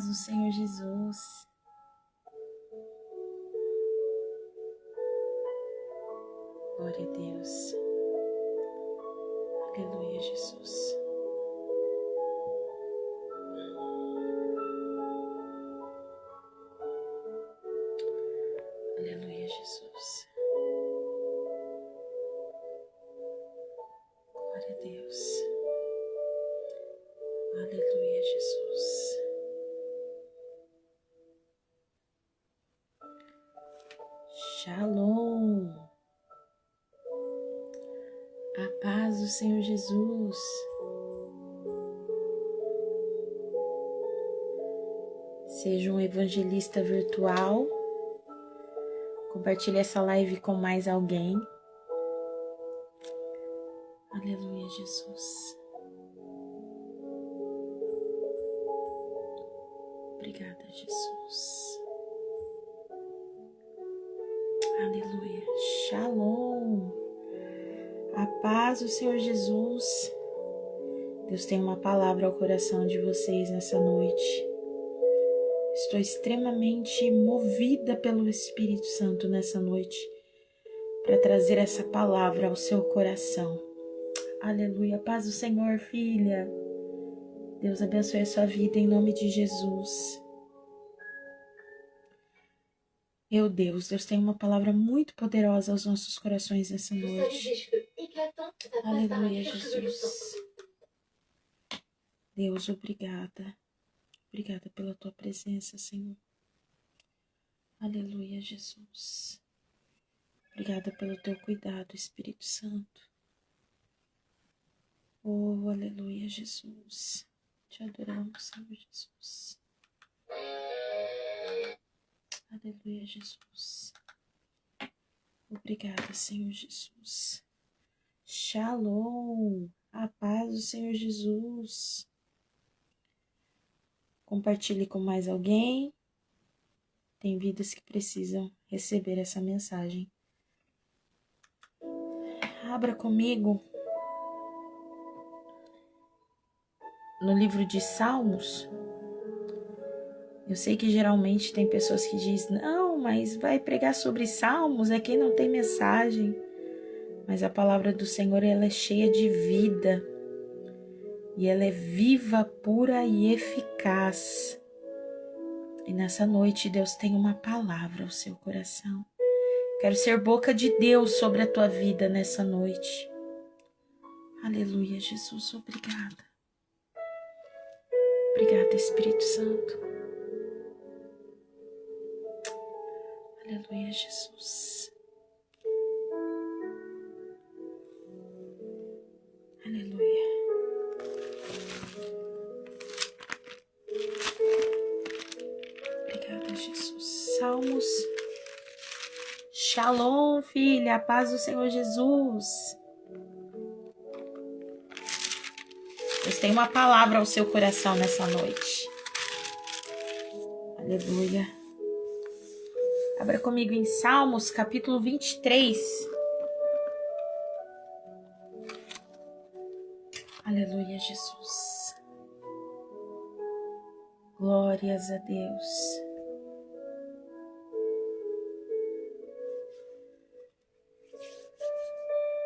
paz do Senhor Jesus. Glória a Deus. Aleluia, Jesus. Aleluia, Jesus. Glória a Deus. Aleluia, Jesus. Shalom. A paz do Senhor Jesus. Seja um evangelista virtual. Compartilhe essa live com mais alguém. Aleluia, Jesus. Obrigada, Jesus. Aleluia. Shalom. A paz do Senhor Jesus. Deus tem uma palavra ao coração de vocês nessa noite. Estou extremamente movida pelo Espírito Santo nessa noite para trazer essa palavra ao seu coração. Aleluia. Paz do Senhor, filha. Deus abençoe a sua vida em nome de Jesus. Meu Deus tem uma palavra muito poderosa aos nossos corações nessa noite. Aleluia, Jesus. Deus, obrigada. Obrigada pela tua presença, Senhor. Aleluia, Jesus. Obrigada pelo teu cuidado, Espírito Santo. Oh, aleluia, Jesus. Te adoramos, Senhor Jesus. Aleluia, Jesus. Obrigada, Senhor Jesus. Shalom. A paz do Senhor Jesus. Compartilhe com mais alguém. Tem vidas que precisam receber essa mensagem. Abra comigo no livro de Salmos. Eu sei que geralmente tem pessoas que dizem, não, mas vai pregar sobre Salmos, é quem não tem mensagem. Mas a palavra do Senhor, ela é cheia de vida. E ela é viva, pura e eficaz. E nessa noite Deus tem uma palavra ao seu coração. Quero ser boca de Deus sobre a tua vida nessa noite. Aleluia, Jesus, obrigada. Obrigada, Espírito Santo. Aleluia, Jesus. Aleluia. Obrigada, Jesus. Salmos. Shalom, filha. A paz do Senhor Jesus. Deus tem uma palavra ao seu coração nessa noite. Aleluia. Abra comigo em Salmos, capítulo 23. Aleluia, Jesus. Glórias a Deus.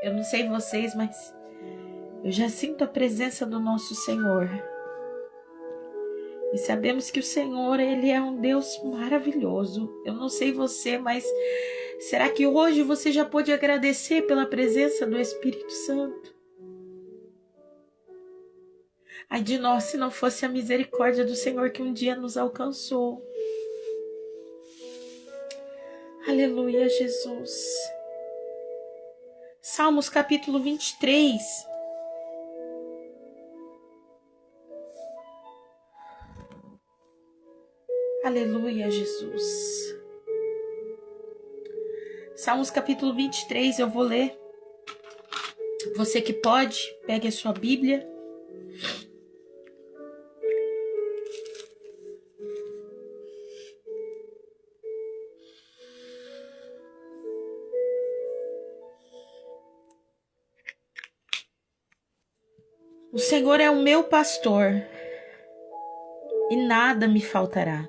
Eu não sei vocês, mas eu já sinto a presença do nosso Senhor. E sabemos que o Senhor, Ele é um Deus maravilhoso. Eu não sei você, mas será que hoje você já pôde agradecer pela presença do Espírito Santo? Ai de nós, se não fosse a misericórdia do Senhor que um dia nos alcançou. Aleluia, Jesus. Salmos capítulo 23. Aleluia, Jesus. Salmos capítulo 23, eu vou ler. Você que pode, pegue a sua Bíblia. O Senhor é o meu pastor. e nada me faltará.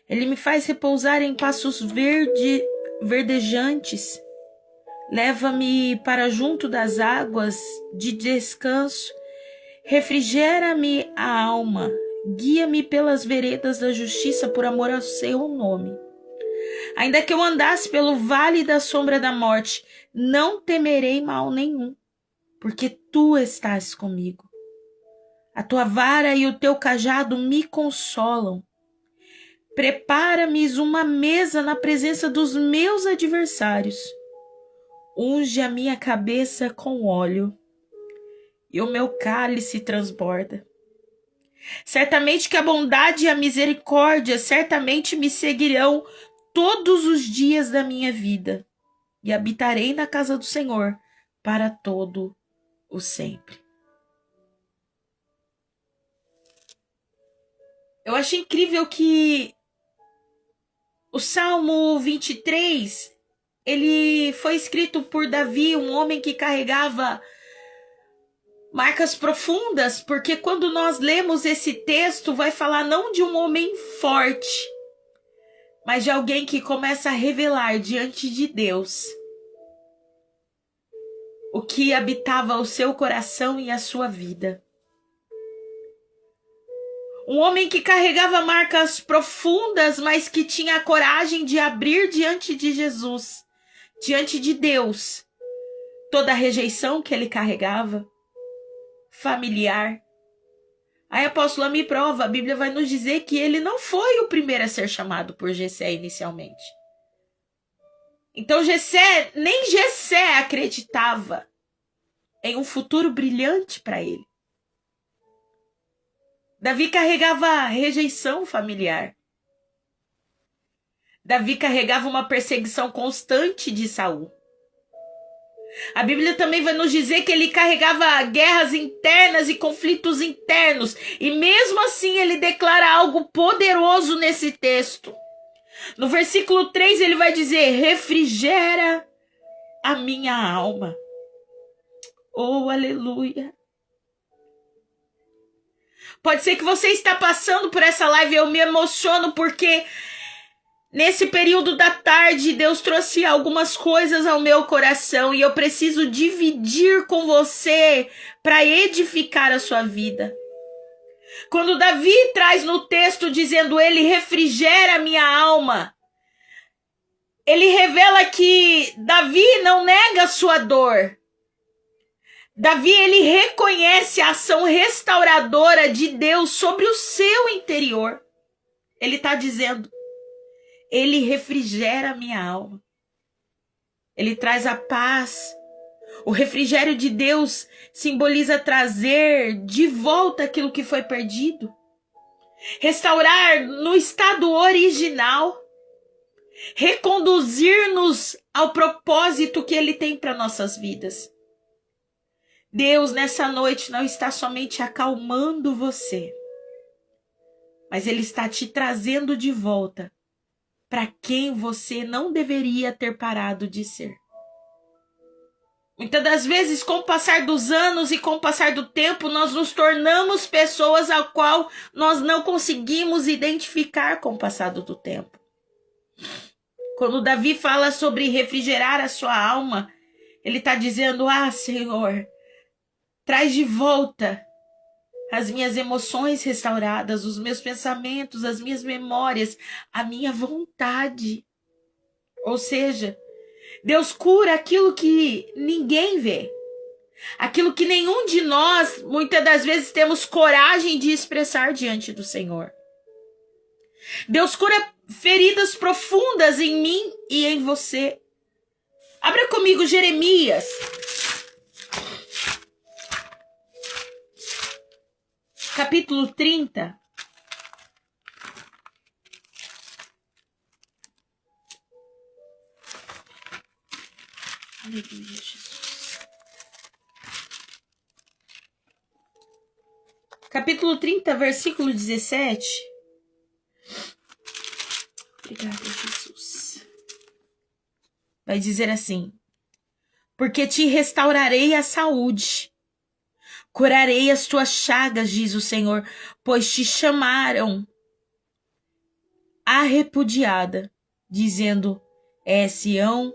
Ele me faz repousar em pastos verdejantes. Leva-me para junto das águas de descanso. Refrigera-me a alma. Guia-me pelas veredas da justiça por amor ao seu nome. Ainda que eu andasse pelo vale da sombra da morte, não temerei mal nenhum, porque tu estás comigo. A tua vara e o teu cajado me consolam. Prepara-me uma mesa na presença dos meus adversários. Unge a minha cabeça com óleo, e o meu cálice transborda. Certamente que a bondade e a misericórdia certamente me seguirão todos os dias da minha vida, e habitarei na casa do Senhor para todo o sempre. Eu acho incrível que o Salmo 23, ele foi escrito por Davi, um homem que carregava marcas profundas, porque quando nós lemos esse texto, vai falar não de um homem forte, mas de alguém que começa a revelar diante de Deus o que habitava o seu coração e a sua vida. Um homem que carregava marcas profundas, mas que tinha a coragem de abrir diante de Jesus, diante de Deus, toda a rejeição que ele carregava, familiar. Aí a apóstola me prova, a Bíblia vai nos dizer que ele não foi o primeiro a ser chamado por Jessé inicialmente. Então nem Jessé acreditava em um futuro brilhante para ele. Davi carregava rejeição familiar. Davi carregava uma perseguição constante de Saul. A Bíblia também vai nos dizer que ele carregava guerras internas e conflitos internos. E mesmo assim ele declara algo poderoso nesse texto. No versículo 3 ele vai dizer: refrigera a minha alma. Oh, aleluia. Pode ser que você está passando por essa live, eu me emociono porque nesse período da tarde Deus trouxe algumas coisas ao meu coração e eu preciso dividir com você para edificar a sua vida. Quando Davi traz no texto dizendo ele refrigera a minha alma, ele revela que Davi não nega a sua dor. Davi, ele reconhece a ação restauradora de Deus sobre o seu interior. Ele está dizendo, ele refrigera a minha alma. Ele traz a paz. O refrigério de Deus simboliza trazer de volta aquilo que foi perdido. Restaurar no estado original. Reconduzir-nos ao propósito que ele tem para nossas vidas. Deus, nessa noite, não está somente acalmando você, mas Ele está te trazendo de volta para quem você não deveria ter parado de ser. Muitas das vezes, com o passar dos anos e com o passar do tempo, nós nos tornamos pessoas a qual nós não conseguimos identificar com o passado do tempo. Quando Davi fala sobre refrigerar a sua alma, ele está dizendo, Senhor, traz de volta as minhas emoções restauradas, os meus pensamentos, as minhas memórias, a minha vontade. Ou seja, Deus cura aquilo que ninguém vê. Aquilo que nenhum de nós, muitas das vezes, temos coragem de expressar diante do Senhor. Deus cura feridas profundas em mim e em você. Abra comigo Jeremias. Capítulo 30. Aleluia, Jesus. Capítulo 30, versículo 17. Obrigada, Jesus. Vai dizer assim: porque te restaurarei a saúde, Curarei as tuas chagas, diz o Senhor, pois te chamaram a repudiada, dizendo, é Sião,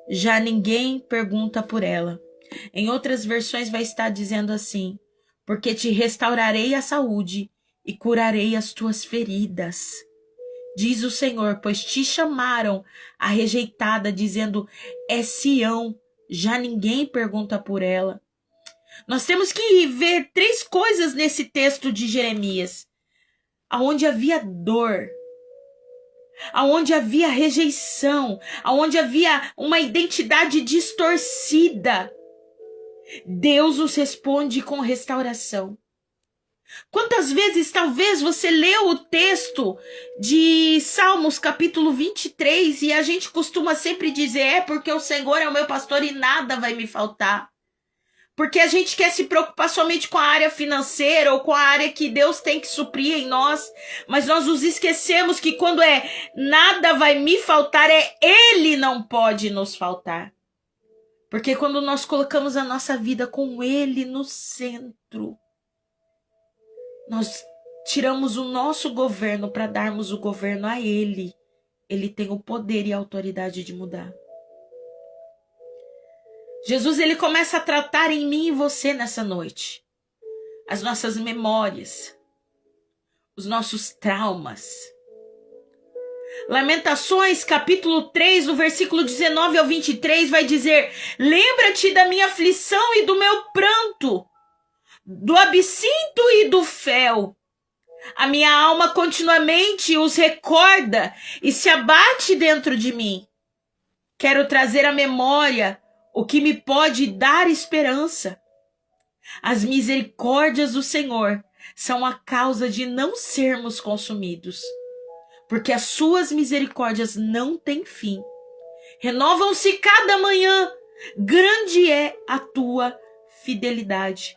já ninguém pergunta por ela. Em outras versões vai estar dizendo assim, porque te restaurarei a saúde e curarei as tuas feridas, diz o Senhor, pois te chamaram a rejeitada, dizendo, é Sião, já ninguém pergunta por ela. Nós temos que ver 3 coisas nesse texto de Jeremias, aonde havia dor, aonde havia rejeição, aonde havia uma identidade distorcida. Deus nos responde com restauração. Quantas vezes talvez você leu o texto de Salmos capítulo 23 e a gente costuma sempre dizer, é porque o Senhor é o meu pastor e nada vai me faltar. Porque a gente quer se preocupar somente com a área financeira ou com a área que Deus tem que suprir em nós. Mas nós nos esquecemos que quando é nada vai me faltar, é Ele não pode nos faltar. Porque quando nós colocamos a nossa vida com Ele no centro, nós tiramos o nosso governo para darmos o governo a Ele. Ele tem o poder e a autoridade de mudar. Jesus, ele começa a tratar em mim e você nessa noite. As nossas memórias, os nossos traumas. Lamentações, capítulo 3, no versículo 19 ao 23, vai dizer, lembra-te da minha aflição e do meu pranto, do absinto e do fel. A minha alma continuamente os recorda e se abate dentro de mim. Quero trazer à memória o que me pode dar esperança. As misericórdias do Senhor são a causa de não sermos consumidos, porque as suas misericórdias não têm fim. Renovam-se cada manhã, grande é a tua fidelidade.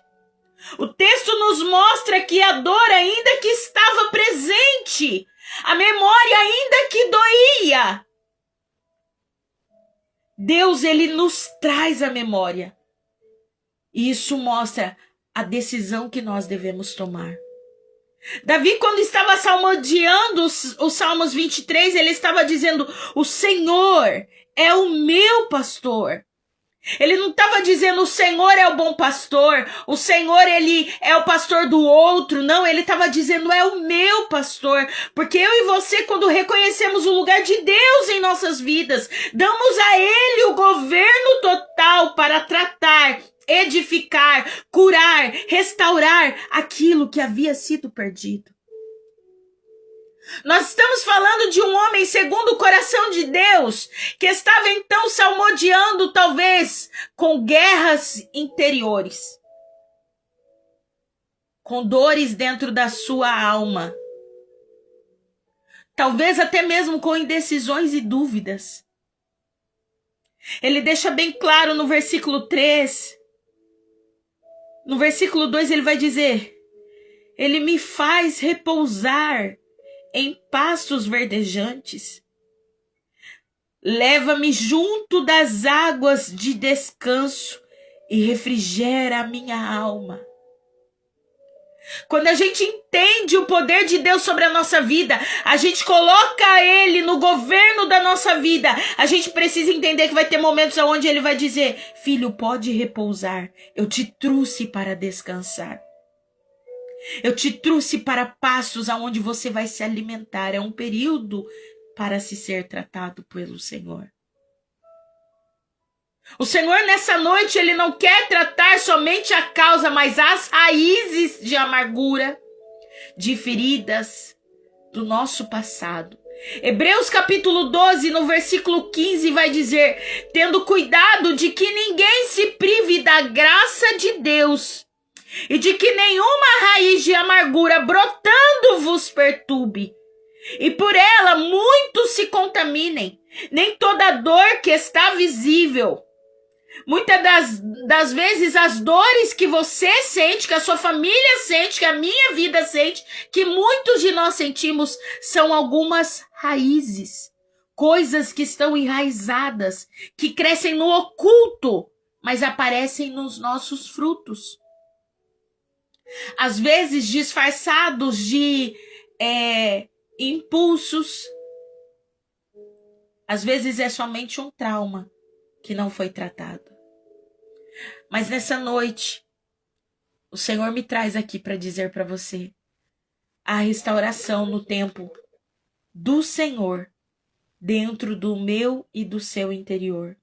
O texto nos mostra que a dor ainda que estava presente, a memória ainda que doía, Deus, ele nos traz a memória. E isso mostra a decisão que nós devemos tomar. Davi, quando estava salmodiando os Salmos 23, ele estava dizendo, o Senhor é o meu pastor. Ele não estava dizendo, o Senhor é o bom pastor, o Senhor, ele é o pastor do outro. Não, ele estava dizendo, é o meu pastor. Porque eu e você, quando reconhecemos o lugar de Deus em nossas vidas, damos a ele o governo total para tratar, edificar, curar, restaurar aquilo que havia sido perdido. Nós estamos falando de um homem segundo o coração de Deus, que estava então salmodiando talvez com guerras interiores, com dores dentro da sua alma, talvez até mesmo com indecisões e dúvidas. Ele deixa bem claro no versículo 3, no versículo 2 ele vai dizer, ele me faz repousar em pastos verdejantes. Leva-me junto das águas de descanso e refrigera a minha alma. Quando a gente entende o poder de Deus sobre a nossa vida, a gente coloca ele no governo da nossa vida, a gente precisa entender que vai ter momentos onde ele vai dizer, filho, pode repousar, eu te trouxe para descansar. Eu te trouxe para pastos aonde você vai se alimentar. É um período para se ser tratado pelo Senhor. O Senhor nessa noite, ele não quer tratar somente a causa, mas as raízes de amargura, de feridas do nosso passado. Hebreus capítulo 12, no versículo 15, vai dizer, tendo cuidado de que ninguém se prive da graça de Deus, e de que nenhuma raiz de amargura brotando vos perturbe, e por ela muitos se contaminem. Nem toda dor que está visível. Muitas das vezes as dores que você sente, que a sua família sente, que a minha vida sente, que muitos de nós sentimos, são algumas raízes. Coisas que estão enraizadas, que crescem no oculto, mas aparecem nos nossos frutos. às vezes disfarçados de impulsos. Às vezes é somente um trauma que não foi tratado. Mas nessa noite, o Senhor me traz aqui para dizer para você a restauração no tempo do Senhor dentro do meu e do seu interior.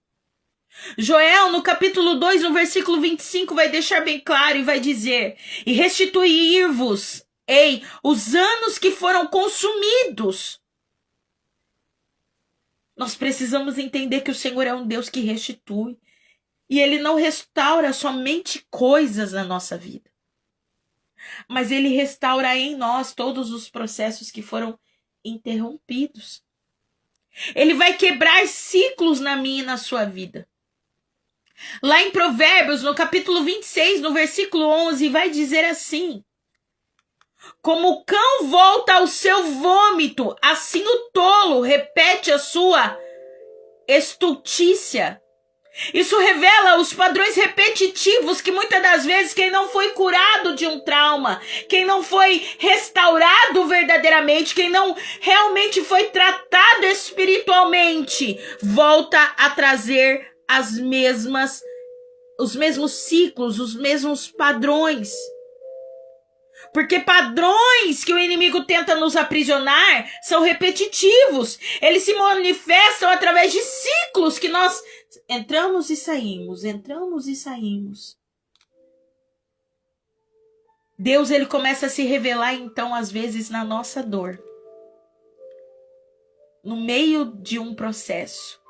Joel, no capítulo 2, no versículo 25, vai deixar bem claro e vai dizer: e restituir-vos, os anos que foram consumidos. Nós precisamos entender que o Senhor é um Deus que restitui. E Ele não restaura somente coisas na nossa vida, mas Ele restaura em nós todos os processos que foram interrompidos. Ele vai quebrar ciclos na minha e na sua vida. Lá em Provérbios, no capítulo 26, no versículo 11, vai dizer assim: como o cão volta ao seu vômito, assim o tolo repete a sua estultícia. Isso revela os padrões repetitivos que muitas das vezes quem não foi curado de um trauma, quem não foi restaurado verdadeiramente, quem não realmente foi tratado espiritualmente, volta a trazer os mesmos ciclos, os mesmos padrões. Porque padrões que o inimigo tenta nos aprisionar são repetitivos. Eles se manifestam através de ciclos que nós entramos e saímos, entramos e saímos. Deus, ele começa a se revelar, então, às vezes, na nossa dor. No meio de um processo.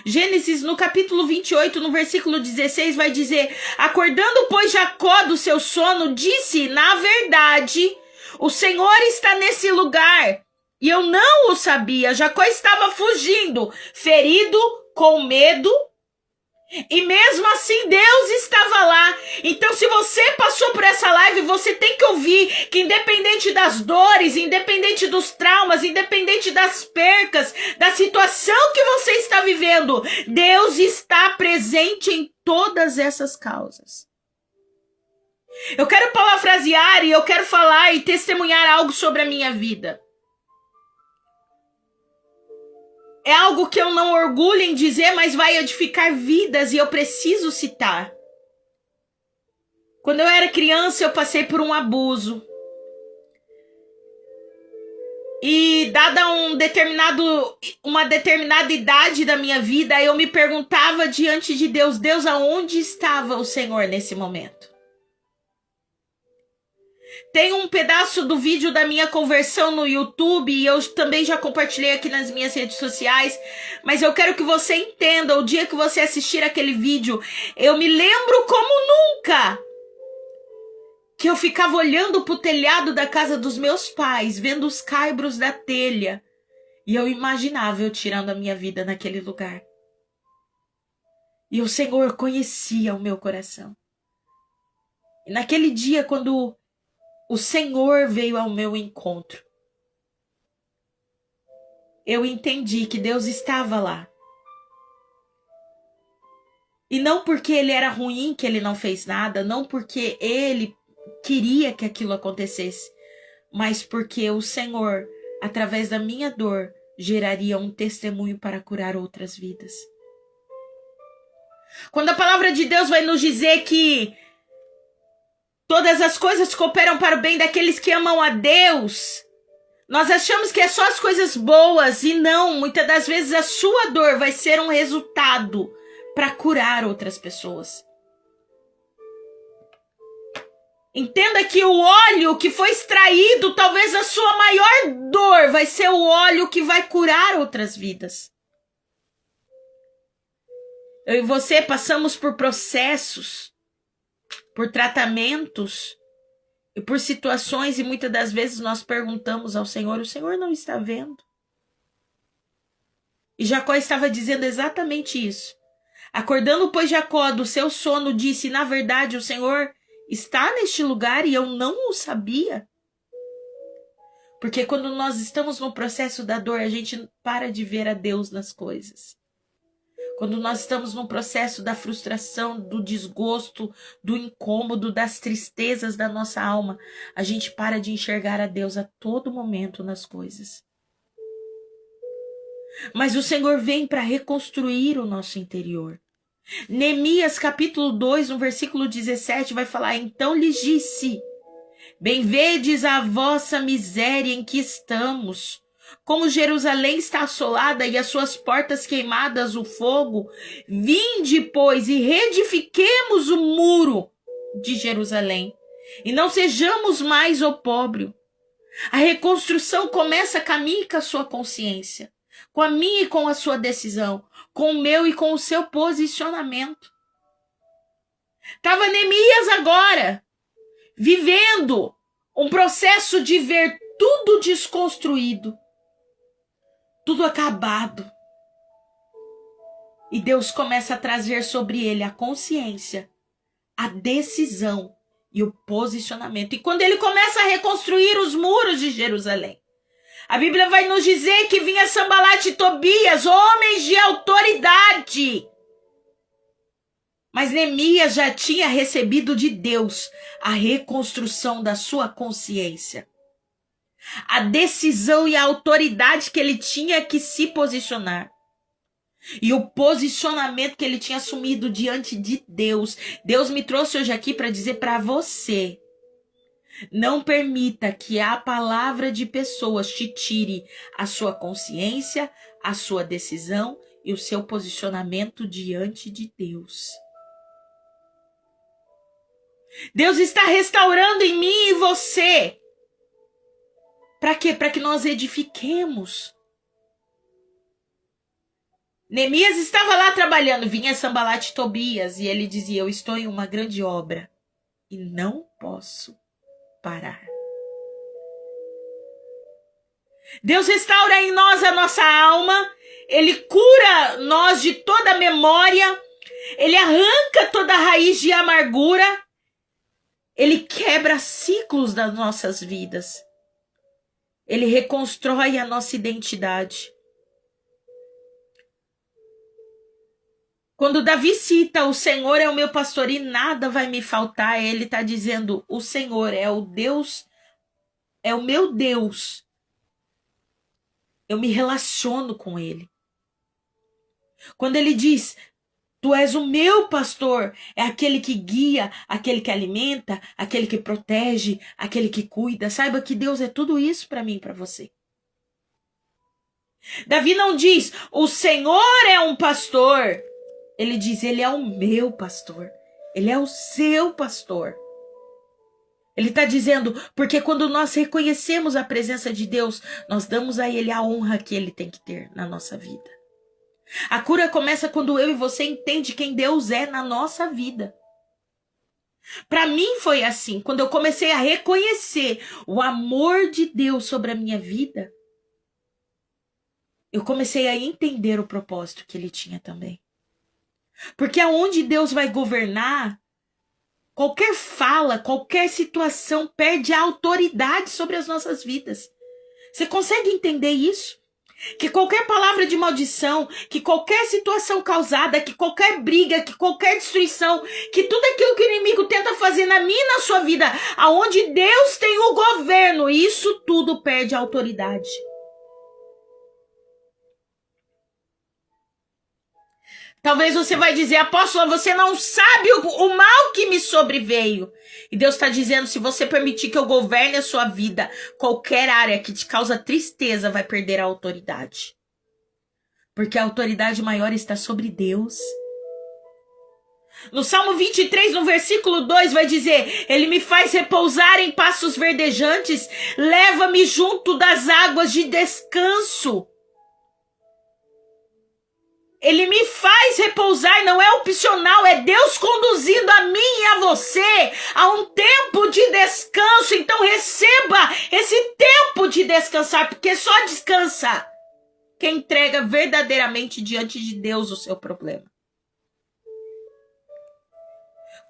Gênesis, no capítulo 28, no versículo 16, vai dizer: acordando, pois, Jacó do seu sono, disse: na verdade, o Senhor está nesse lugar, e eu não o sabia. Jacó estava fugindo, ferido, com medo, e mesmo assim Deus estava lá. Então, se você passou por essa live, você tem que ouvir que independente das dores, independente dos traumas, independente das percas, da situação que você está vivendo, Deus está presente em todas essas causas. Eu quero parafrasear e eu quero falar e testemunhar algo sobre a minha vida. É algo que eu não orgulho em dizer, mas vai edificar vidas e eu preciso citar. Quando eu era criança, eu passei por um abuso. E dada uma determinada idade da minha vida, eu me perguntava diante de Deus: Deus, aonde estava o Senhor nesse momento? Tem um pedaço do vídeo da minha conversão no YouTube e eu também já compartilhei aqui nas minhas redes sociais, mas eu quero que você entenda, o dia que você assistir aquele vídeo, eu me lembro como nunca que eu ficava olhando pro telhado da casa dos meus pais, vendo os caibros da telha, e eu imaginava eu tirando a minha vida naquele lugar. E o Senhor conhecia o meu coração. E naquele dia, quando o Senhor veio ao meu encontro, eu entendi que Deus estava lá. E não porque Ele era ruim que Ele não fez nada, não porque Ele queria que aquilo acontecesse, mas porque o Senhor, através da minha dor, geraria um testemunho para curar outras vidas. Quando a palavra de Deus vai nos dizer que todas as coisas cooperam para o bem daqueles que amam a Deus, nós achamos que é só as coisas boas, e não, muitas das vezes a sua dor vai ser um resultado para curar outras pessoas. Entenda que o óleo que foi extraído, talvez a sua maior dor, vai ser o óleo que vai curar outras vidas. Eu e você passamos por processos, por tratamentos e por situações, e muitas das vezes nós perguntamos ao Senhor: o Senhor não está vendo? E Jacó estava dizendo exatamente isso. Acordando, pois, Jacó do seu sono, disse: na verdade, o Senhor está neste lugar e eu não o sabia. Porque quando nós estamos no processo da dor, a gente para de ver a Deus nas coisas. Quando nós estamos num processo da frustração, do desgosto, do incômodo, das tristezas da nossa alma, a gente para de enxergar a Deus a todo momento nas coisas. Mas o Senhor vem para reconstruir o nosso interior. Neemias capítulo 2, no versículo 17, vai falar: então lhes disse: bem vedes a vossa miséria em que estamos, como Jerusalém está assolada e as suas portas queimadas o fogo. Vinde, pois, e reedifiquemos o muro de Jerusalém, e não sejamos mais opróbrio. A reconstrução começa com a minha e com a sua consciência, com a minha e com a sua decisão, com o meu e com o seu posicionamento. Estava Neemias agora vivendo um processo de ver tudo desconstruído, tudo acabado. E Deus começa a trazer sobre ele a consciência, a decisão e o posicionamento. E quando ele começa a reconstruir os muros de Jerusalém, a Bíblia vai nos dizer que vinha Sambalate e Tobias, homens de autoridade. Mas Neemias já tinha recebido de Deus a reconstrução da sua consciência. A decisão e a autoridade que ele tinha que se posicionar. E o posicionamento que ele tinha assumido diante de Deus. Deus me trouxe hoje aqui para dizer para você: não permita que a palavra de pessoas te tire a sua consciência, a sua decisão e o seu posicionamento diante de Deus. Deus está restaurando em mim e você. Para quê? Para que nós edifiquemos. Neemias estava lá trabalhando, vinha Sambalate e Tobias, e ele dizia: eu estou em uma grande obra e não posso parar. Deus restaura em nós a nossa alma, ele cura nós de toda memória, ele arranca toda raiz de amargura, ele quebra ciclos das nossas vidas. Ele reconstrói a nossa identidade. Quando Davi cita o Senhor é o meu pastor e nada vai me faltar, ele está dizendo: o Senhor é o Deus, é o meu Deus. Eu me relaciono com ele. Quando ele diz: tu és o meu pastor, é aquele que guia, aquele que alimenta, aquele que protege, aquele que cuida. Saiba que Deus é tudo isso para mim e para você. Davi não diz: o Senhor é um pastor. Ele diz: ele é o meu pastor. Ele é o seu pastor. Ele está dizendo, porque quando nós reconhecemos a presença de Deus, nós damos a ele a honra que ele tem que ter na nossa vida. A cura começa quando eu e você entende quem Deus é na nossa vida. Para mim foi assim, quando eu comecei a reconhecer o amor de Deus sobre a minha vida, eu comecei a entender o propósito que ele tinha também. Porque aonde Deus vai governar, qualquer fala, qualquer situação perde a autoridade sobre as nossas vidas. Você consegue entender isso? Que qualquer palavra de maldição, que qualquer situação causada, que qualquer briga, que qualquer destruição, que tudo aquilo que o inimigo tenta fazer na minha e na sua vida, aonde Deus tem o governo, isso tudo perde a autoridade. Talvez você vai dizer: apóstola, você não sabe o mal que me sobreveio. E Deus está dizendo: se você permitir que eu governe a sua vida, qualquer área que te causa tristeza vai perder a autoridade. Porque a autoridade maior está sobre Deus. No Salmo 23, no versículo 2, vai dizer: ele me faz repousar em pastos verdejantes, leva-me junto das águas de descanso. Ele me faz repousar, não é opcional, é Deus conduzindo a mim e a você a um tempo de descanso. Então receba esse tempo de descansar, porque só descansa quem entrega verdadeiramente diante de Deus o seu problema.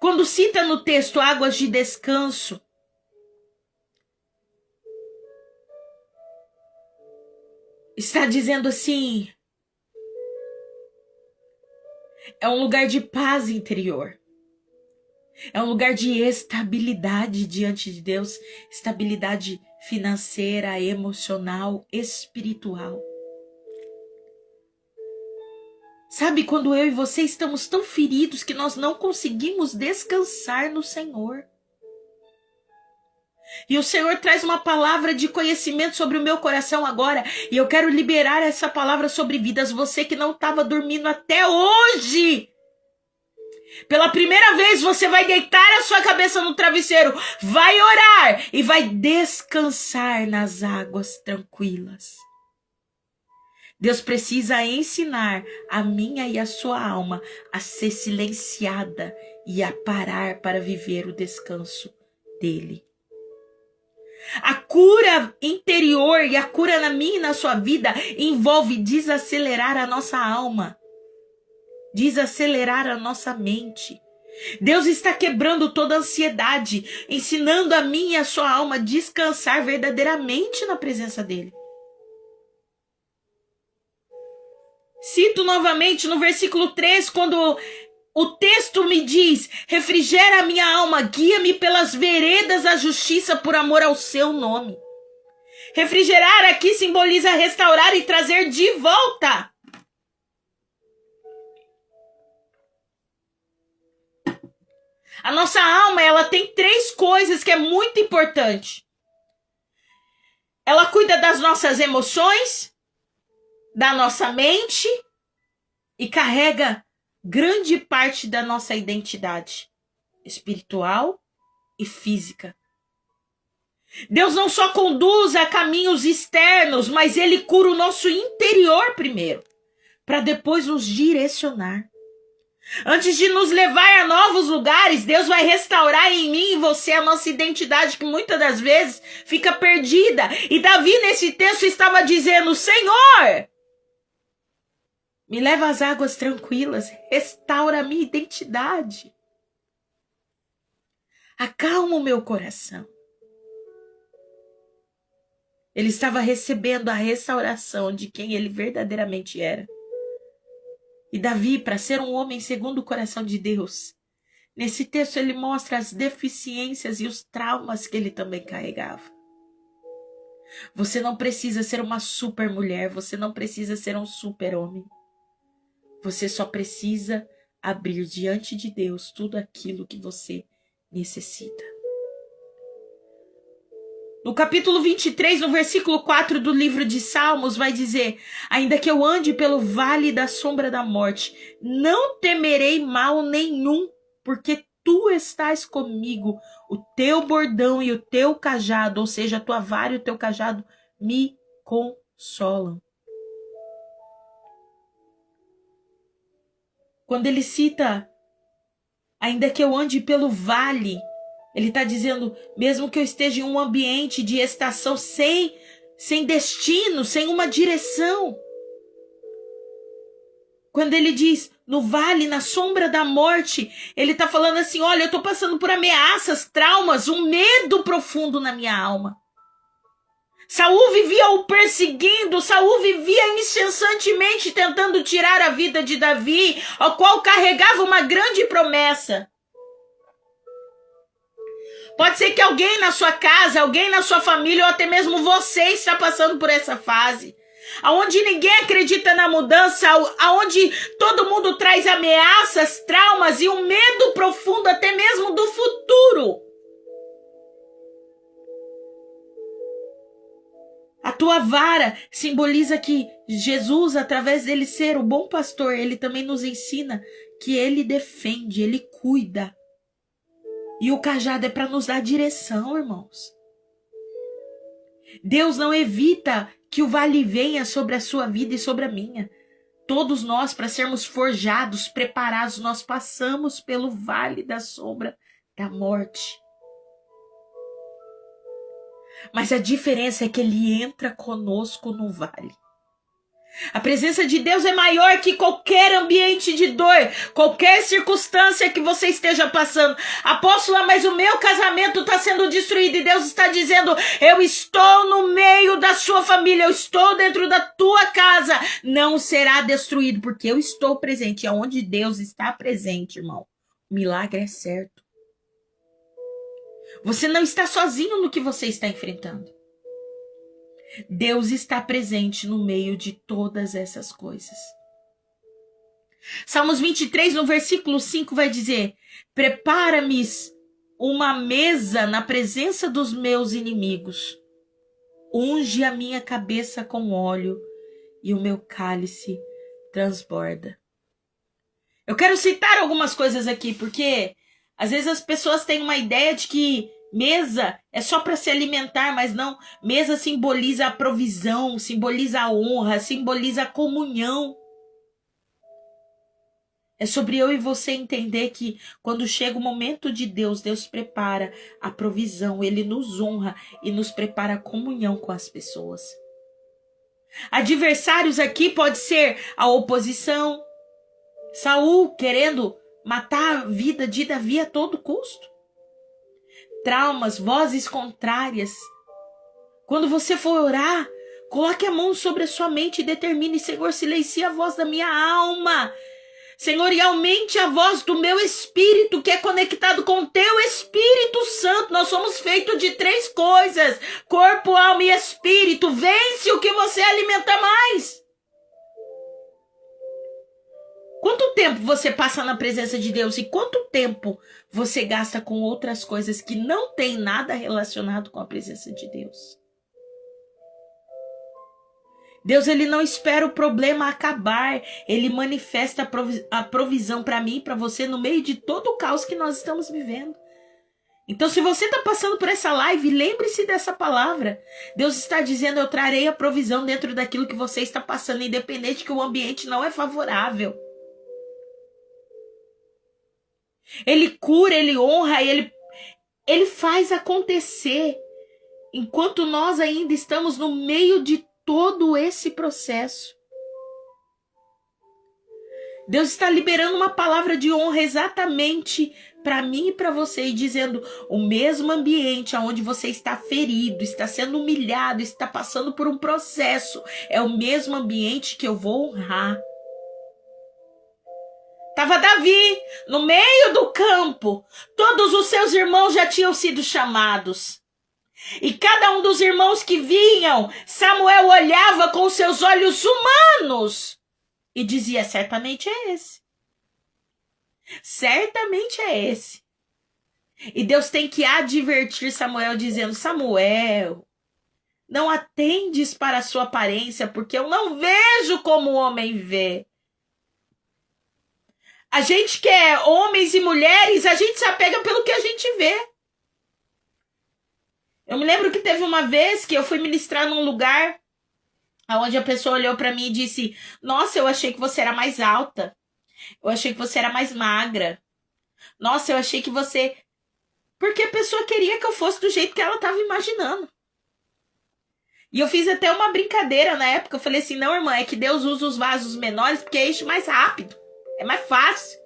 Quando cita no texto águas de descanso, está dizendo assim: É um lugar de paz interior. É um lugar de estabilidade diante de Deus, estabilidade financeira, emocional, espiritual. Sabe, quando eu e você estamos tão feridos que nós não conseguimos descansar no Senhor. E o Senhor traz uma palavra de conhecimento sobre o meu coração agora. E eu quero liberar essa palavra sobre vidas. Você que não estava dormindo até hoje. Pela primeira vez você vai deitar a sua cabeça no travesseiro. Vai orar e vai descansar nas águas tranquilas. Deus precisa ensinar a minha e a sua alma a ser silenciada e a parar para viver o descanso dele. A cura interior e a cura na minha e na sua vida envolve desacelerar a nossa alma, desacelerar a nossa mente. Deus está quebrando toda a ansiedade, ensinando a minha e a sua alma a descansar verdadeiramente na presença dele. Cito novamente no versículo 3, quando o texto me diz: refrigera a minha alma, guia-me pelas veredas da justiça por amor ao seu nome. Refrigerar aqui simboliza restaurar e trazer de volta. A nossa alma, ela tem 3 coisas que é muito importante. Ela cuida das nossas emoções, da nossa mente e carrega grande parte da nossa identidade espiritual e física. Deus não só conduz a caminhos externos, mas ele cura o nosso interior primeiro, para depois nos direcionar. Antes de nos levar a novos lugares, Deus vai restaurar em mim e você a nossa identidade, que muitas das vezes fica perdida. E Davi, nesse texto, estava dizendo: Senhor, me leva às águas tranquilas, restaura a minha identidade. Acalma o meu coração. Ele estava recebendo a restauração de quem ele verdadeiramente era. E Davi, para ser um homem segundo o coração de Deus, nesse texto ele mostra as deficiências e os traumas que ele também carregava. Você não precisa ser uma super mulher, você não precisa ser um super homem. Você só precisa abrir diante de Deus tudo aquilo que você necessita. No capítulo 23, no versículo 4 do livro de Salmos, vai dizer: ainda que eu ande pelo vale da sombra da morte, não temerei mal nenhum, porque tu estás comigo, o teu bordão e o teu cajado, ou seja, a tua vara e o teu cajado, me consolam. Quando ele cita, ainda que eu ande pelo vale, ele está dizendo, mesmo que eu esteja em um ambiente de estação sem destino, sem uma direção. Quando ele diz, no vale, na sombra da morte, ele está falando assim, olha, eu estou passando por ameaças, traumas, um medo profundo na minha alma. Saul vivia o perseguindo, Saul vivia incessantemente tentando tirar a vida de Davi, ao qual carregava uma grande promessa. Pode ser que alguém na sua casa, alguém na sua família, ou até mesmo você está passando por essa fase. Onde ninguém acredita na mudança, onde todo mundo traz ameaças, traumas e um medo profundo até mesmo do futuro. A tua vara simboliza que Jesus, através dele ser o bom pastor, ele também nos ensina que ele defende, ele cuida. E o cajado é para nos dar direção, irmãos. Deus não evita que o vale venha sobre a sua vida e sobre a minha. Todos nós, para sermos forjados, preparados, nós passamos pelo vale da sombra da morte. Mas a diferença é que ele entra conosco no vale. A presença de Deus é maior que qualquer ambiente de dor, qualquer circunstância que você esteja passando. Apóstola, mas o meu casamento está sendo destruído e Deus está dizendo, eu estou no meio da sua família, eu estou dentro da tua casa, não será destruído, porque eu estou presente. E aonde Deus está presente, irmão, o milagre é certo. Você não está sozinho no que você está enfrentando. Deus está presente no meio de todas essas coisas. Salmos 23, no versículo 5, vai dizer, prepara-me uma mesa na presença dos meus inimigos. Unge a minha cabeça com óleo e o meu cálice transborda. Eu quero citar algumas coisas aqui, porque às vezes as pessoas têm uma ideia de que mesa é só para se alimentar, mas não. Mesa simboliza a provisão, simboliza a honra, simboliza a comunhão. É sobre eu e você entender que quando chega o momento de Deus, Deus prepara a provisão, Ele nos honra e nos prepara a comunhão com as pessoas. Adversários aqui pode ser a oposição, Saul querendo matar a vida de Davi a todo custo. Traumas, vozes contrárias. Quando você for orar, coloque a mão sobre a sua mente e determine, Senhor, silencie a voz da minha alma. Senhor, e aumente a voz do meu espírito, que é conectado com o teu Espírito Santo. Nós somos feitos de 3 coisas: corpo, alma e espírito. Vence o que você alimenta mais. Quanto tempo você passa na presença de Deus e quanto tempo você gasta com outras coisas que não tem nada relacionado com a presença de Deus? Deus, ele não espera o problema acabar, ele manifesta a provisão para mim e para você no meio de todo o caos que nós estamos vivendo. Então, se você está passando por essa live, lembre-se dessa palavra. Deus está dizendo, eu trarei a provisão dentro daquilo que você está passando, independente que o ambiente não é favorável. Ele cura, ele honra, ele faz acontecer. Enquanto nós ainda estamos no meio de todo esse processo. Deus está liberando uma palavra de honra exatamente para mim e para você, e dizendo, o mesmo ambiente onde você está ferido, está sendo humilhado, está passando por um processo, é o mesmo ambiente que eu vou honrar. Estava Davi no meio do campo, todos os seus irmãos já tinham sido chamados. E cada um dos irmãos que vinham, Samuel olhava com seus olhos humanos e dizia, certamente é esse. Certamente é esse. E Deus tem que advertir Samuel dizendo, Samuel, não atendes para a sua aparência, porque eu não vejo como o homem vê. A gente que é homens e mulheres, a gente se apega pelo que a gente vê. Eu me lembro que teve uma vez que eu fui ministrar num lugar onde a pessoa olhou para mim e disse, nossa, eu achei que você era mais alta. Eu achei que você era mais magra. Nossa, eu achei que você... Porque a pessoa queria que eu fosse do jeito que ela estava imaginando. E eu fiz até uma brincadeira na época. Eu falei assim, não, irmã, é que Deus usa os vasos menores porque é enche mais rápido. É mais fácil.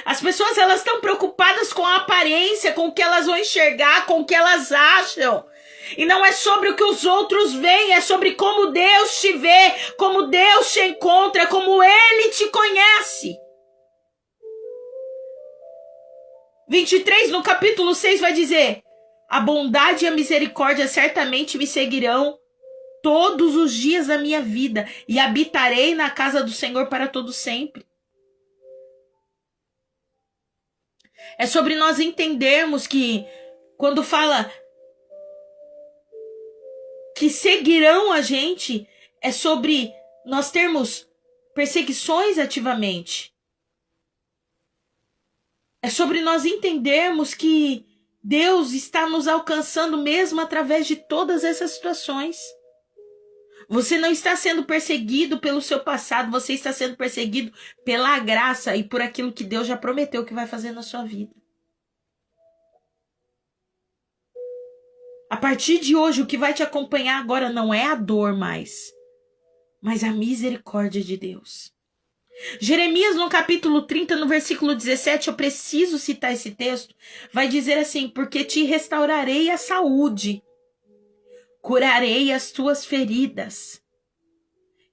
As pessoas, elas estão preocupadas com a aparência, com o que elas vão enxergar, com o que elas acham. E não é sobre o que os outros veem, é sobre como Deus te vê, como Deus te encontra, como Ele te conhece. 23, no capítulo 6, vai dizer, a bondade e a misericórdia certamente me seguirão todos os dias da minha vida, e habitarei na casa do Senhor para todo sempre. É sobre nós entendermos que, quando fala que seguirão a gente, é sobre nós termos perseguições ativamente. É sobre nós entendermos que Deus está nos alcançando mesmo através de todas essas situações. Você não está sendo perseguido pelo seu passado, você está sendo perseguido pela graça e por aquilo que Deus já prometeu que vai fazer na sua vida. A A partir de hoje, o que vai te acompanhar agora não é a dor mais, mas a misericórdia de Deus. Jeremias, no capítulo 30, no versículo 17, eu preciso citar esse texto, vai dizer assim: porque te restaurarei a saúde, curarei as tuas feridas.